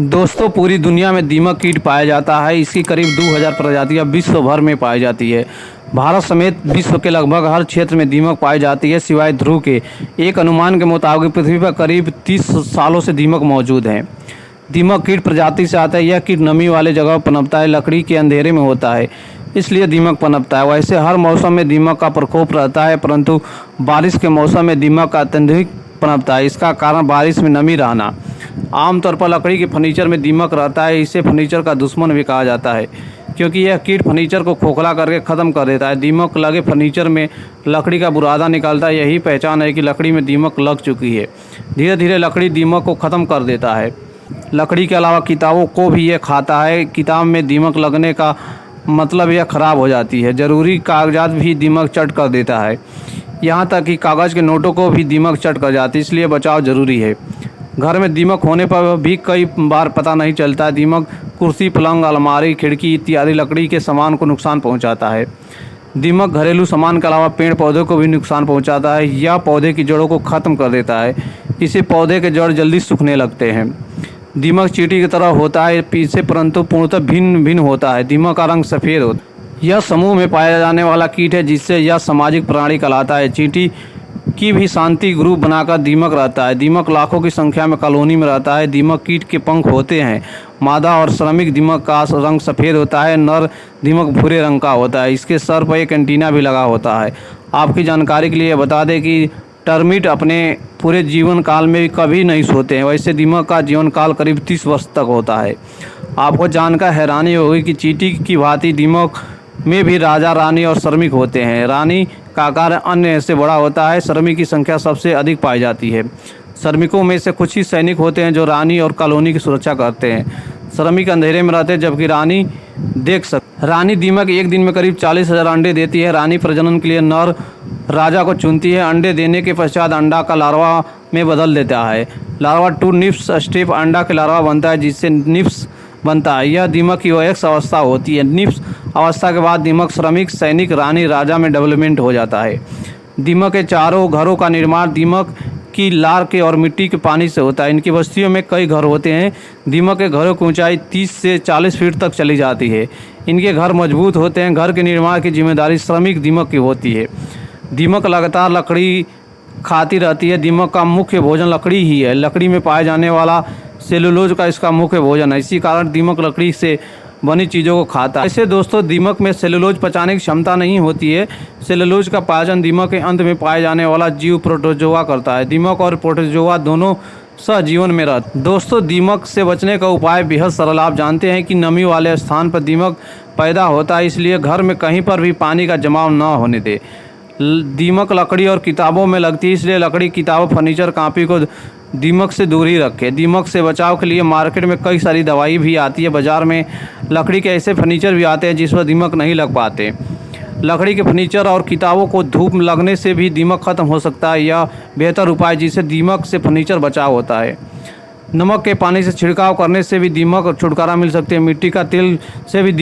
दोस्तों, पूरी दुनिया में दीमक कीट पाया जाता है। इसकी करीब 2000 प्रजातियां विश्व भर में पाई जाती है। भारत समेत विश्व के लगभग हर क्षेत्र में दीमक पाई जाती है, सिवाय ध्रुव के। एक अनुमान के मुताबिक पृथ्वी पर करीब 30 सालों से दीमक मौजूद है। दीमक कीट प्रजाति से आता है। यह कीट नमी वाले जगह पनपता है, लकड़ी के अंधेरे में होता है, इसलिए दीमक पनपता है। वैसे हर मौसम में दीमक का प्रकोप रहता है, परंतु बारिश के मौसम में दीमक अत्यधिक पनपता है। इसका कारण बारिश में नमी रहना। आमतौर पर लकड़ी के फर्नीचर में दीमक रहता है। इसे फर्नीचर का दुश्मन भी कहा जाता है, क्योंकि यह कीट फर्नीचर को खोखला करके ख़त्म कर देता है। दीमक लगे फर्नीचर में लकड़ी का बुरादा निकलता है। यही पहचान है कि लकड़ी में दीमक लग चुकी है। धीरे धीरे लकड़ी दीमक को ख़त्म कर देता है। लकड़ी के अलावा किताबों को भी यह खाता है। किताब में दीमक लगने का मतलब यह ख़राब हो जाती है। ज़रूरी कागजात भी दीमक चट कर देता है। यहाँ तक कि कागज़ के नोटों को भी दीमक चट कर जाती है, इसलिए बचाव ज़रूरी है। घर में दीमक होने पर भी कई बार पता नहीं चलता। दीमक कुर्सी, पलंग, अलमारी, खिड़की इत्यादि लकड़ी के सामान को नुकसान पहुंचाता है। दीमक घरेलू सामान के अलावा पेड़ पौधों को भी नुकसान पहुंचाता है। यह पौधे की जड़ों को ख़त्म कर देता है। इससे पौधे के जड़ जल्दी सूखने लगते हैं। दीमक चींटी की तरह होता है पीछे, परंतु पूर्णतः भिन्न भिन्न होता है। दीमक का रंग सफ़ेद होता है। यह समूह में पाया जाने वाला कीट है, जिससे यह सामाजिक प्राणी कहलाता है। चींटी की भी शांति ग्रुप बनाकर दीमक रहता है। दीमक लाखों की संख्या में कॉलोनी में रहता है। दीमक कीट के पंख होते हैं। मादा और श्रमिक दीमक का रंग सफ़ेद होता है। नर दीमक भूरे रंग का होता है। इसके सर पर एक एंटीना भी लगा होता है। आपकी जानकारी के लिए बता दें कि टर्मिट अपने पूरे जीवन काल में कभी नहीं सोते हैं। वैसे दीमक का जीवन काल करीब 30 वर्ष तक होता है। आपको जानकर हैरानी होगी कि चींटी की भांति दीमक में भी राजा, रानी और श्रमिक होते हैं। रानी का आकार अन्य से बड़ा होता है। श्रमिक की संख्या सबसे अधिक पाई जाती है। श्रमिकों में से कुछ ही सैनिक होते हैं जो रानी और कॉलोनी की सुरक्षा करते हैं। श्रमिक अंधेरे में रहते हैं, जबकि रानी देख सकते। रानी दीमक एक दिन में करीब 40,000 अंडे देती है। रानी प्रजनन के लिए नर राजा को चुनती है। अंडे देने के पश्चात अंडा का लार्वा में बदल देता है। लार्वा टू निप्स स्टेप अंडा के लार्वा बनता है, जिससे निप्स बनता है। यह दीमक की वयस्क अवस्था होती है। निप्स अवस्था के बाद दीमक श्रमिक, सैनिक, रानी, राजा में डेवलपमेंट हो जाता है। दीमक के चारों घरों का निर्माण दीमक की लार के और मिट्टी के पानी से होता है। इनकी बस्तियों में कई घर होते हैं। दीमक के घरों की ऊंचाई 30 से 40 फीट तक चली जाती है। इनके घर मजबूत होते हैं। घर के निर्माण की जिम्मेदारी श्रमिक दीमक की होती है। दीमक लगातार लकड़ी खाती रहती है। दीमक का मुख्य भोजन लकड़ी ही है। लकड़ी में पाए जाने वाला सेलुलोज का इसका मुख्य भोजन है। इसी कारण दीमक लकड़ी से बनी चीज़ों को खाता है। ऐसे दोस्तों, दीमक में सेलुलोज पचाने की क्षमता नहीं होती है। सेलुलोज का पाचन दीमक के अंत में पाए जाने वाला जीव प्रोटोजोआ करता है। दीमक और प्रोटोजोआ दोनों सहजीवन में रहते हैं। दोस्तों, दीमक से बचने का उपाय बेहद सरल। आप जानते हैं कि नमी वाले स्थान पर दीमक पैदा होता है, इसलिए घर में कहीं पर भी पानी का जमाव न होने दे। दीमक लकड़ी और किताबों में लगती है, इसलिए लकड़ी, किताबों, फर्नीचर, कॉपी को दीमक से दूर ही रखें। दीमक से बचाव के लिए मार्केट में कई सारी दवाई भी आती है। बाज़ार में लकड़ी के ऐसे फर्नीचर भी आते हैं जिस पर दीमक नहीं लग पाते। लकड़ी के फर्नीचर और किताबों को धूप लगने से भी दीमक खत्म हो सकता है। यह बेहतर उपाय जिससे दीमक से फर्नीचर बचाव होता है। नमक के पानी से छिड़काव करने से भी दीमक छुटकारा मिल सकती है। मिट्टी का तेल से भी